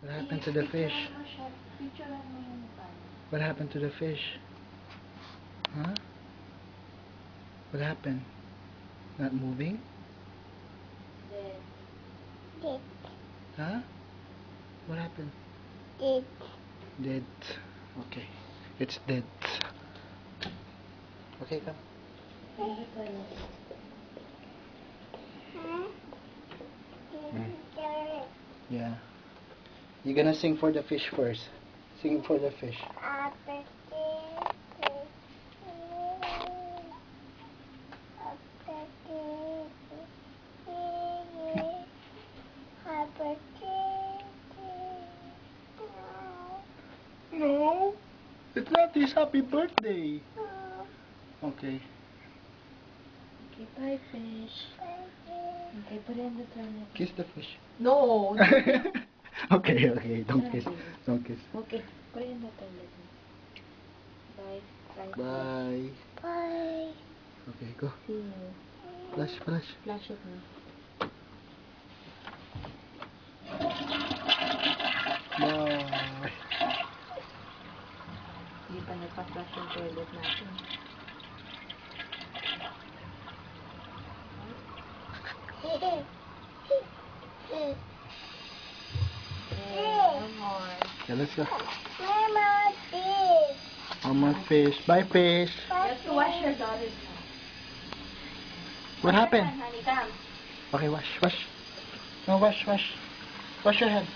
What happened to the fish? What happened to the fish? Huh? What happened? Not moving? Dead. Huh? What happened? Dead. Dead. Okay. It's dead. Okay, come. Yeah. You're gonna sing for the fish first. Sing for the fish. No, it's not his happy birthday. Okay. Okay, bye, fish. Okay, put it in the toilet. Kiss the fish. No. Okay, okay. Don't kiss. Don't kiss. Okay, put it in the toilet. Bye. Bye. Bye. Bye. Okay, go. See you. Flash, flash. Flash it na. Bye. Hindi pa nagpa-flash yung toilet natin. One more. Okay, let's go. Mama, fish. One more fish. Bye, fish. You have to wash your daughters now. What happened? Honey, come. Okay, wash, wash. No, wash, wash. Wash your head.